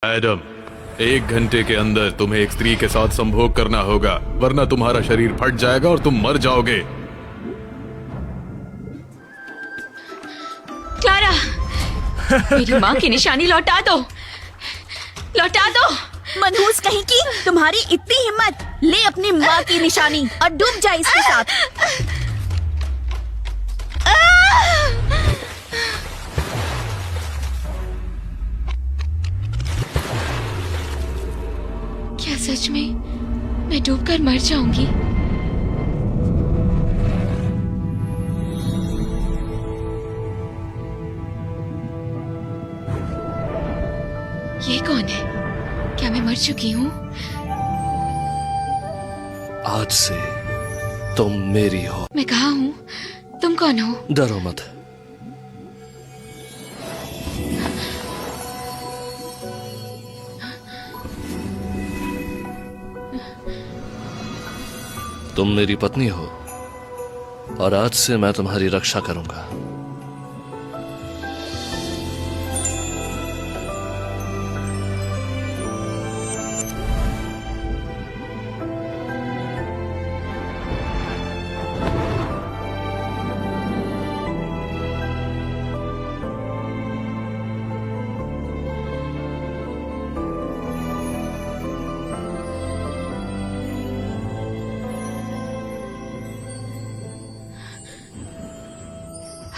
Adam, 1 घंटे के अंदर तुम्हें एक स्त्री के साथ संभोग करना होगा, वरना तुम्हारा शरीर फट जाएगा और तुम मर जाओगे। क्लारा, मेरी माँ की निशानी लौटा दो, लौटा दो। मनहूस कहीं की, तुम्हारी इतनी हिम्मत, ले अपनी माँ की निशानी और डूब जाए इसके साथ। क्या सच में मैं डूबकर मर जाऊंगी? ये कौन है? क्या मैं मर चुकी हूँ? आज से तुम मेरी हो। मैं कहाँ हूँ? तुम कौन हो? डरो मत। तुम मेरी पत्नी हो और आज से मैं तुम्हारी रक्षा करूंगा।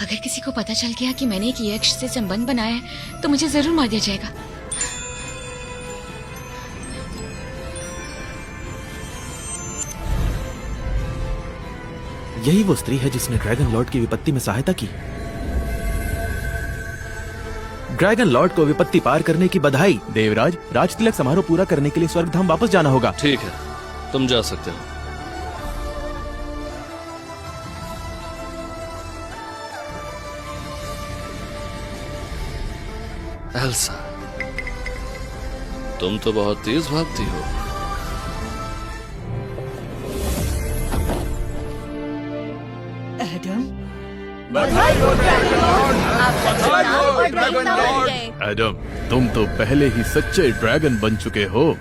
अगर किसी को पता चल गया कि मैंने एक यक्ष से संबंध बनाया है तो मुझे जरूर मार दिया जाएगा। यही वो स्त्री है जिसने ड्रैगन लॉर्ड की विपत्ति में सहायता की। ड्रैगन लॉर्ड को विपत्ति पार करने की बधाई। देवराज, राज तिलक समारोह पूरा करने के लिए स्वर्गधाम वापस जाना होगा। ठीक है, तुम जा सकते हो। एल्सा, तुम तो बहुत तेज भागती हो। एडम, एडम, तुम तो पहले ही सच्चे ड्रैगन बन चुके हो।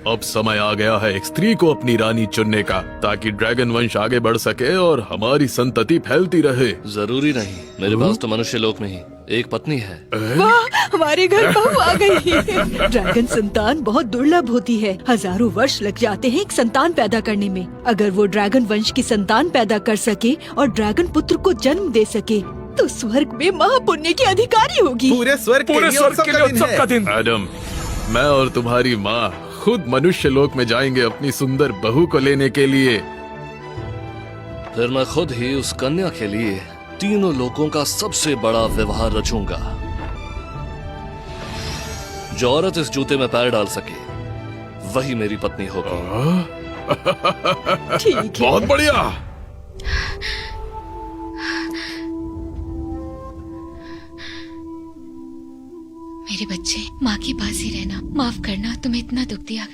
अब समय आ गया है एक स्त्री को अपनी रानी चुनने का, ताकि ड्रैगन वंश आगे बढ़ सके और हमारी संतति फैलती रहे। जरूरी नहीं, मेरे पास तो मनुष्य लोक में ही एक पत्नी है। वाह, हमारे घर बहू आ गई। ड्रैगन संतान बहुत दुर्लभ होती है। हजारों वर्ष लग जाते हैं एक संतान पैदा करने में। अगर वो ड्रैगन वंश की संतान पैदा कर सके और ड्रैगन पुत्र को जन्म दे सके तो स्वर्ग में महापुण्य की अधिकारी होगी। पूरे स्वर्ग के लिए उत्सव का दिन है। एडम, मैं और तुम्हारी माँ खुद मनुष्य लोक में जाएंगे अपनी सुंदर बहू को लेने के लिए। फिर मैं खुद ही उस कन्या के लिए तीनों लोगों का सबसे बड़ा विवाह रचूंगा। जो औरत इस जूते में पैर डाल सके वही मेरी पत्नी होगी। ठीक है। बहुत बढ़िया। मेरे बच्चे, माँ के पास ही रहना। माफ करना, तुम्हें इतना दुख दिया।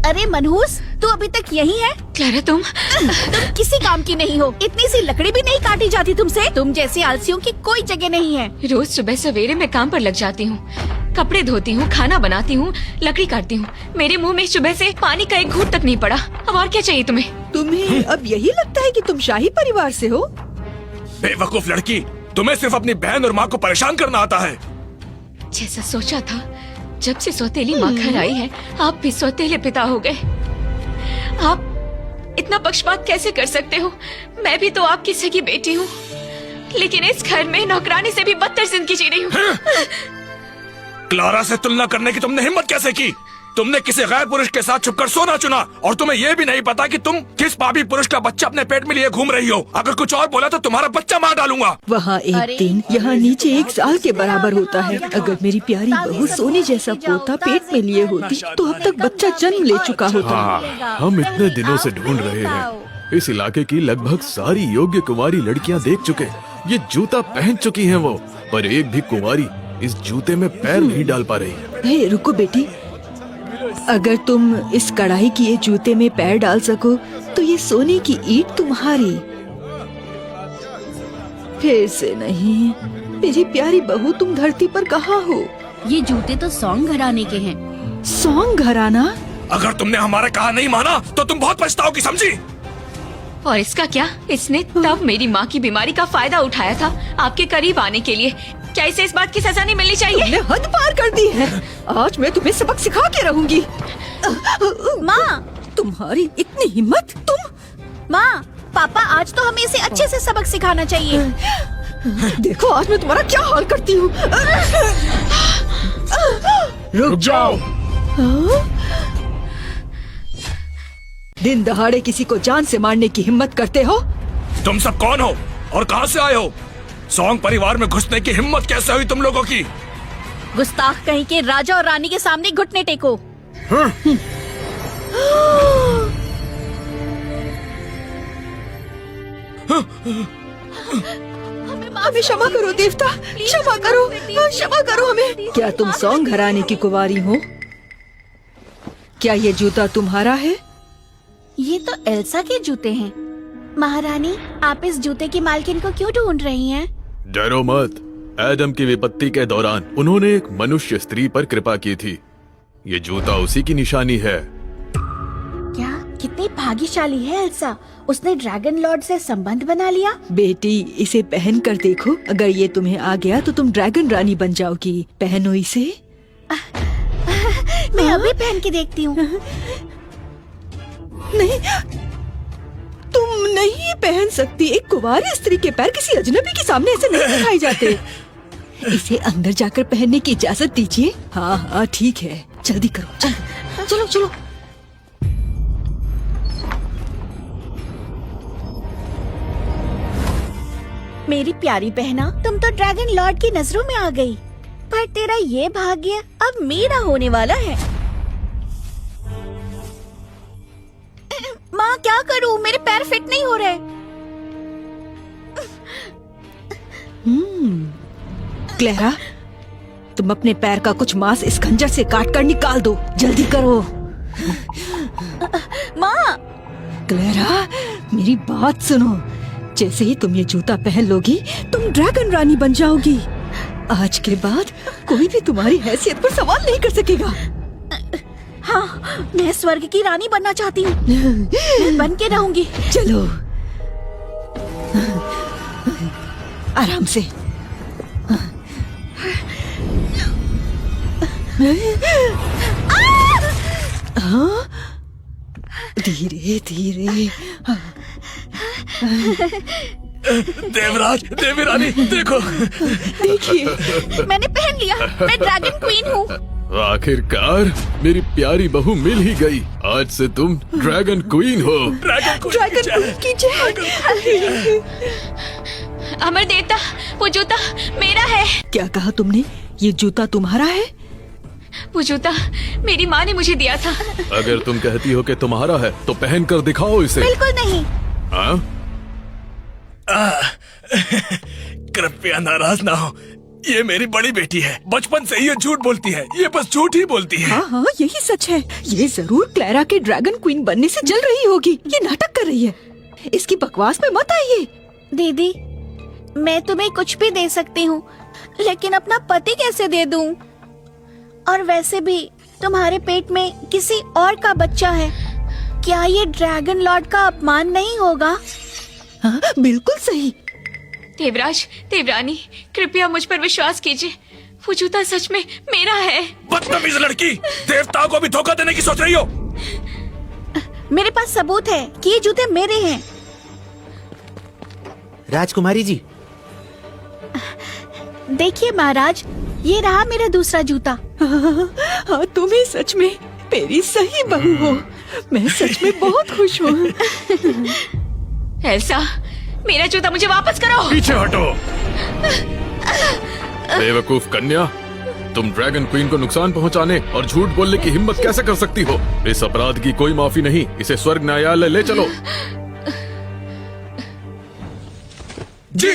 अरे मनहूस, तू अभी तक यही है? क्लारा, तुम किसी काम की नहीं हो। इतनी सी लकड़ी भी नहीं काटी जाती तुमसे। तुम जैसे आलसियों की कोई जगह नहीं है। रोज सुबह सवेरे मैं काम पर लग जाती हूँ, कपड़े धोती हूँ, खाना बनाती हूँ, लकड़ी काटती हूँ। मेरे मुंह में सुबह से पानी का एक घूंट तक नहीं पड़ा। अब और क्या चाहिए तुम्हें? तुम्हें अब यही लगता है कि तुम शाही परिवार से हो? बेवकूफ लड़की, तुम्हें सिर्फ अपनी बहन और माँ को परेशान करना आता है। जैसा सोचा था, जब से सौतेली माँ घर आई है, आप भी सौतेले पिता हो गए। आप इतना पक्षपात कैसे कर सकते हो? मैं भी तो आपकी सगी बेटी हूँ, लेकिन इस घर में नौकरानी से भी बदतर जिंदगी जी रही हूँ। क्लारा से तुलना करने की तुमने हिम्मत कैसे की? तुमने किसी गैर पुरुष के साथ छुपकर सोना चुना और तुम्हें यह भी नहीं पता कि तुम किस पापी पुरुष का बच्चा अपने पेट में लिए घूम रही हो। अगर कुछ और बोला तो तुम्हारा बच्चा मार डालूंगा। वहाँ एक दिन यहाँ नीचे 1 साल के बराबर होता है। अगर मेरी प्यारी बहू सोने जैसा पोता पेट में लिए होती तो अब तक बच्चा जन्म ले चुका होता। हाँ, हम इतने दिनों से ढूंढ रहे हैं। इस इलाके की लगभग सारी योग्य कुंवारी लड़कियां देख चुके। ये जूता पहन चुकी हैं वो, पर एक भी कुंवारी इस जूते में पैर नहीं डाल पा रही। हे, रुको बेटी, अगर तुम इस कढ़ाई की ये जूते में पैर डाल सको तो ये सोने की ईंट तुम्हारी। फिर से नहीं। मेरी प्यारी बहू, तुम धरती पर कहाँ हो? ये जूते तो सॉन्ग घराने के हैं। सॉन्ग घराना? अगर तुमने हमारा कहा नहीं माना तो तुम बहुत पछताओगी, समझी? और इसका क्या? इसने तब मेरी माँ की बीमारी का फायदा उठाया था आपके करीब आने के लिए। क्या इसे इस बात की सजा नहीं मिलनी चाहिए? तुमने हद पार कर दी है। आज मैं तुम्हें सबक सिखा के रहूंगी। माँ, तुम्हारी इतनी हिम्मत! तुम! माँ, पापा आज तो हमें इसे अच्छे से सबक सिखाना चाहिए। देखो आज मैं तुम्हारा क्या हाल करती हूँ। रुक जाओ। दिन दहाड़े किसी को जान से मारने की हिम्मत करते हो? तुम सब कौन हो और कहाँ से आए हो? सॉन्ग परिवार में घुसने की हिम्मत कैसे हुई तुम लोगों की? गुस्ताख कहीं के राजा और रानी के सामने घुटने टेको। हमें क्षमा करो देवता, क्षमा करो, क्षमा करो हमें। क्या तुम सॉन्ग घराने की कुंवारी हो? क्या ये जूता तुम्हारा है? ये तो एल्सा के जूते हैं। महारानी, आप इस जूते की मालकिन को क्यों ढूंढ रही हैं? डरो मत। एडम की विपत्ति के दौरान उन्होंने एक मनुष्य स्त्री पर कृपा की थी। ये जूता उसी की निशानी है। क्या कितनी भाग्यशाली है एल्सा, उसने ड्रैगन लॉर्ड से संबंध बना लिया। बेटी, इसे पहन कर देखो। अगर ये तुम्हें आ गया तो तुम ड्रैगन रानी बन जाओगी। पहनो इसे। मैं अभी पहन के देखती हूँ। नहीं, तुम नहीं पहन सकती। एक कुंवारी स्त्री के पैर किसी अजनबी के सामने ऐसे नहीं दिखाए जाते। इसे अंदर जाकर पहनने की इजाजत दीजिए। हाँ हाँ ठीक है, जल्दी करो, चलो चलो चलो। मेरी प्यारी बहना, तुम तो ड्रैगन लॉर्ड की नजरों में आ गई, पर तेरा ये भाग्य अब मेरा होने वाला है। माँ, क्या करूँ? मेरे पैर फिट नहीं हो रहे। क्लेरा, तुम अपने पैर का कुछ मांस इस खंजर से काट कर निकाल दो। जल्दी करो। माँ! क्लेरा, मेरी बात सुनो। जैसे ही तुम ये जूता पहन लोगी, तुम ड्रैगन रानी बन जाओगी। आज के बाद कोई भी तुम्हारी हैसियत पर सवाल नहीं कर सकेगा। हाँ, मैं स्वर्ग की रानी बनना चाहती हूँ। मैं बन के रहूंगी। चलो, आराम से। हाँ, धीरे धीरे। देवराज, देवी रानी, देखो। देखिए, मैंने पहन लिया। मैं ड्रैगन क्वीन हूँ। आखिरकार मेरी प्यारी बहू मिल ही गई। आज से तुम ड्रैगन क्वीन हो। ड्रैगन की जय। अमर देवता, वो जूता मेरा है। क्या कहा तुमने? ये जूता तुम्हारा है? वो जूता मेरी माँ ने मुझे दिया था। अगर तुम कहती हो कि तुम्हारा है तो पहन कर दिखाओ इसे। बिल्कुल नहीं। हाँ? कृपया नाराज ना हो, ये मेरी बड़ी बेटी है। बचपन से ये झूठ बोलती है, ये बस झूठ ही बोलती है। हाँ हाँ, यही सच है। ये जरूर क्लेरा के ड्रैगन क्वीन बनने से जल रही होगी। ये नाटक कर रही है। इसकी बकवास में मत आइए। दीदी, मैं तुम्हें कुछ भी दे सकती हूँ, लेकिन अपना पति कैसे दे दूँ? और वैसे भी तुम्हारे पेट में किसी और का बच्चा है। क्या ये ड्रैगन लॉर्ड का अपमान नहीं होगा? हाँ, बिल्कुल सही। देवराज, देवरानी, कृपया मुझ पर विश्वास कीजिए। वो जूता सच में मेरा है। बदतमीज लड़की, देवताओं को भी धोखा देने की सोच रही हो? मेरे पास सबूत है कि ये जूते मेरे हैं। राजकुमारी जी, देखिए महाराज, ये रहा मेरा दूसरा जूता। हाँ, तुम ही सच में मेरी सही बहू हो। मैं सच में बहुत खुश हूँ। एल्सा, मेरा जूता मुझे वापस करो। पीछे हटो। बेवकूफ कन्या, तुम ड्रैगन क्वीन को नुकसान पहुंचाने और झूठ बोलने की हिम्मत कैसे कर सकती हो? इस अपराध की कोई माफी नहीं। इसे स्वर्ग न्यायालय ले चलो। जी।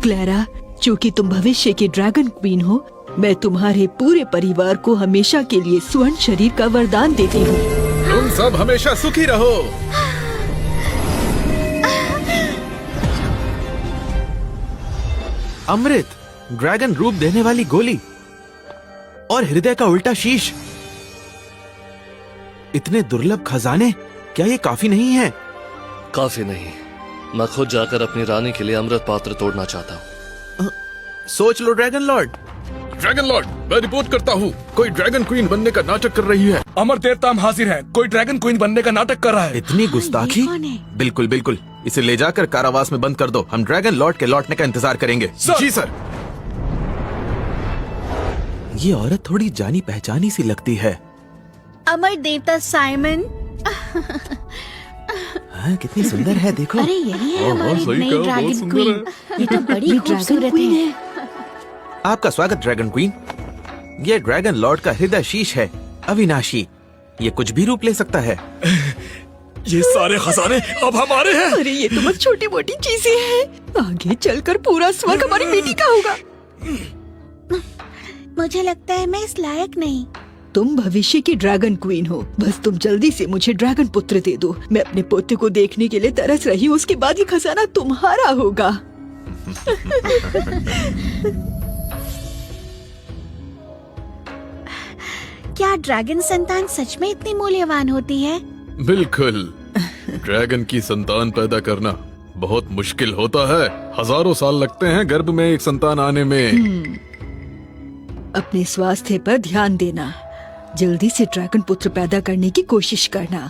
क्लेरा, चूँकि तुम भविष्य की ड्रैगन क्वीन हो, मैं तुम्हारे पूरे परिवार को हमेशा के लिए स्वर्ण शरीर का वरदान देती हूँ। तुम सब हमेशा सुखी रहो। अमृत, ड्रैगन रूप देने वाली गोली। और हृदय का उल्टा शीश। इतने दुर्लभ खजाने, क्या ये काफी नहीं है? काफी नहीं। मैं खुद जाकर अपनी रानी के लिए अमृत पात्र तोड़ना चाहता हूँ। सोच लो ड्रैगन लॉर्ड। ड्रैगन लॉर्ड, मैं रिपोर्ट करता हूँ, कोई ड्रैगन क्वीन बनने का नाटक कर रही है। अमर देवता हम हाजिर हैं। कोई ड्रैगन क्वीन बनने का नाटक कर रहा है। इतनी गुस्ताखी। ये कौन है? बिल्कुल बिल्कुल, इसे ले जाकर कारावास में बंद कर दो। हम ड्रैगन लॉर्ड के लौटने का इंतजार करेंगे। सर। जी सर। ये औरत थोड़ी जानी पहचानी सी लगती है। अमर देवता साइमन। हाँ, कितनी सुंदर है देखो। अरे यही है हमारी सही नई कहा, बहुत ड्रैगन सुंदर क्वीन। ये तो बड़ी खूबसूरत है। आपका स्वागत ड्रैगन क्वीन। ये ड्रैगन लॉर्ड का हृदय शीश है, अविनाशी। ये कुछ भी रूप ले सकता है। ये सारे खजाने अब हमारे हैं। अरे ये तो बस छोटी मोटी चीजें हैं, आगे चलकर पूरा स्वर्ग हमारी बेटी का होगा। मुझे लगता है मैं इस लायक नहीं। तुम भविष्य की ड्रैगन क्वीन हो, बस तुम जल्दी से मुझे ड्रैगन पुत्र दे दो। मैं अपने पोते को देखने के लिए तरस रही हूँ। उसके बाद ये खजाना तुम्हारा होगा। क्या ड्रैगन संतान सच में इतनी मूल्यवान होती है? बिल्कुल। ड्रैगन की संतान पैदा करना बहुत मुश्किल होता है। हजारों साल लगते हैं गर्भ में एक संतान आने में। अपने स्वास्थ्य पर ध्यान देना। जल्दी से ड्रैगन पुत्र पैदा करने की कोशिश करना।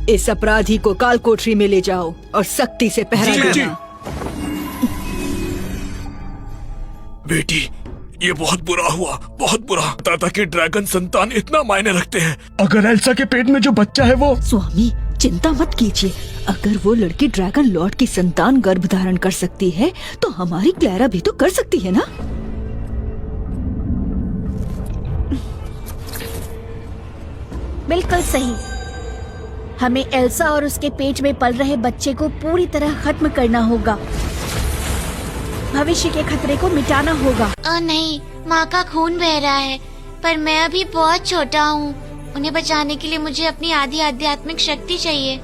इस अपराधी को काल कोठरी में ले जाओ और सख्ती से पहरा जी, देना। बेटी, ये बहुत बुरा हुआ, बहुत बुरा। दादा के ड्रैगन संतान इतना मायने रखते हैं। अगर एल्सा के पेट में जो बच्चा है वो स्वामी चिंता मत कीजिए। अगर वो लड़की ड्रैगन लॉर्ड की संतान गर्भ धारण कर सकती है तो हमारी क्लैरा भी तो कर सकती है ना। बिल्कुल सही। हमें एल्सा और उसके पेट में पल रहे बच्चे को पूरी तरह खत्म करना होगा। भविष्य के खतरे को मिटाना होगा। नहीं, माँ का खून बह रहा है, पर मैं अभी बहुत छोटा हूँ। उन्हें बचाने के लिए मुझे अपनी आधी आध्यात्मिक शक्ति चाहिए।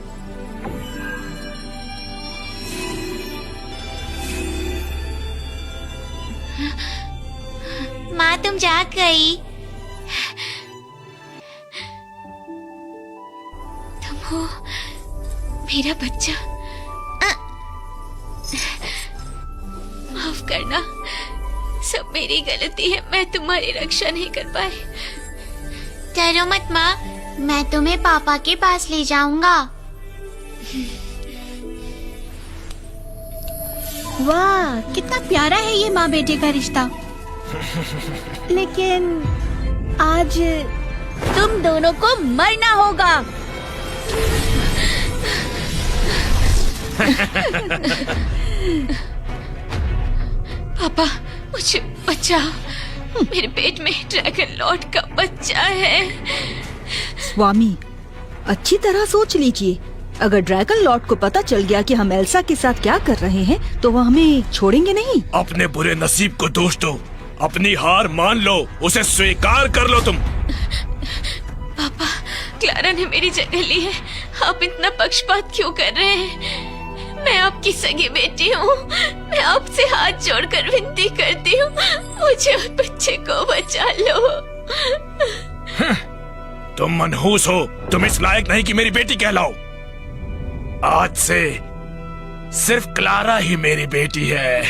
माँ तुम जाग गई? तुम हो मेरा बच्चा। माफ करना, सब मेरी गलती है। मैं तुम्हारी रक्षा नहीं कर पाई। डरो मत माँ, मैं तुम्हें पापा के पास ले जाऊंगा। वाह, कितना प्यारा है ये माँ बेटे का रिश्ता। लेकिन आज तुम दोनों को मरना होगा। पापा मुझे बचाओ। मेरे पेट में ड्रैगन लॉर्ड का बच्चा है। स्वामी अच्छी तरह सोच लीजिए। अगर ड्रैगन लॉर्ड को पता चल गया कि हम एल्सा के साथ क्या कर रहे हैं तो वो हमें छोड़ेंगे नहीं। अपने बुरे नसीब को दोष दो, अपनी हार मान लो, उसे स्वीकार कर लो तुम। पापा, क्लारा ने मेरी जगह ली है। आप इतना पक्षपात क्यों कर रहे हैं? मैं आपकी सगी बेटी हूँ। मैं आपसे हाथ जोड़कर विनती करती हूँ, मुझे और बच्चे को बचा लो। तुम मनहूस हो, तुम इस लायक नहीं कि मेरी बेटी कहलाओ। आज से सिर्फ क्लारा ही मेरी बेटी है।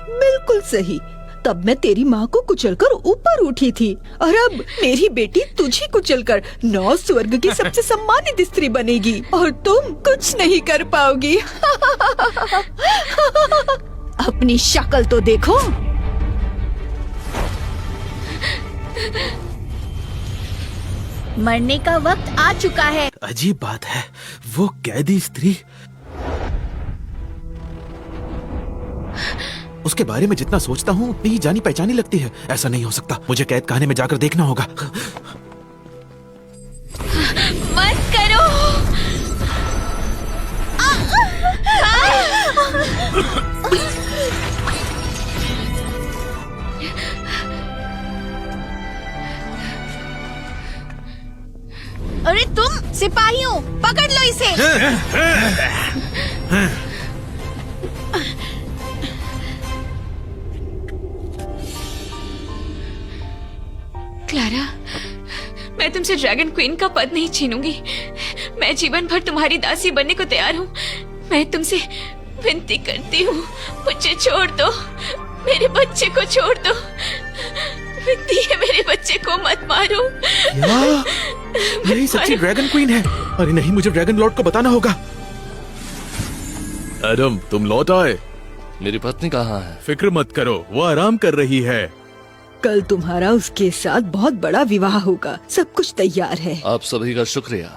बिल्कुल सही। तब मैं तेरी माँ को कुचलकर ऊपर उठी थी और अब मेरी बेटी तुझे कुचलकर 9 स्वर्ग की सबसे सम्मानित स्त्री बनेगी और तुम कुछ नहीं कर पाओगी। अपनी शक्ल तो देखो। मरने का वक्त आ चुका है। अजीब बात है, वो कैदी स्त्री, उसके बारे में जितना सोचता हूँ उतनी ही जानी पहचानी लगती है। ऐसा नहीं हो सकता, मुझे कैद खाने में जाकर देखना होगा। मत करो। अरे तुम सिपाहियों, पकड़ लो इसे। क्लारा, मैं तुमसे ड्रैगन क्वीन का पद नहीं छीनूंगी। मैं जीवन भर तुम्हारी दासी बनने को तैयार हूँ। मैं तुमसे विनती करती हूँ, मुझे छोड़ दो, मेरे बच्चे को छोड़ दो। विनती है, मेरे बच्चे को मत मारो। यही सच्ची ड्रैगन क्वीन है। अरे नहीं, मुझे ड्रैगन लॉर्ड को बताना होगा। एडम, तुम लौट आए। मेरी पत्नी कहाँ है? फिक्र मत करो, वो आराम कर रही है। कल तुम्हारा उसके साथ बहुत बड़ा विवाह होगा, सब कुछ तैयार है। आप सभी का शुक्रिया।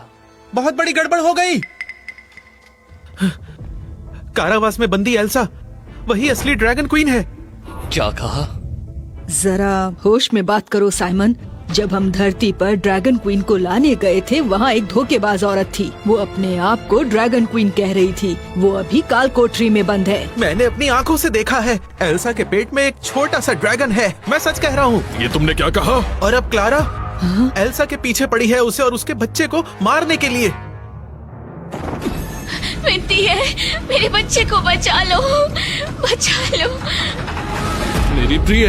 बहुत बड़ी गड़बड़ हो गई। कारावास में बंदी एल्सा वही असली ड्रैगन क्वीन है। क्या कहा? जरा होश में बात करो साइमन। जब हम धरती पर ड्रैगन क्वीन को लाने गए थे, वहाँ एक धोखेबाज औरत थी। वो अपने आप को ड्रैगन क्वीन कह रही थी। वो अभी काल कोठरी में बंद है। मैंने अपनी आंखों से देखा है, एल्सा के पेट में एक छोटा सा ड्रैगन है। मैं सच कह रहा हूँ। ये तुमने क्या कहा? और अब क्लारा एल्सा के पीछे पड़ी है, उसे और उसके बच्चे को मारने के लिए। विनती है, मेरे बच्चे को बचा लो, बचा लो। मेरी प्रिय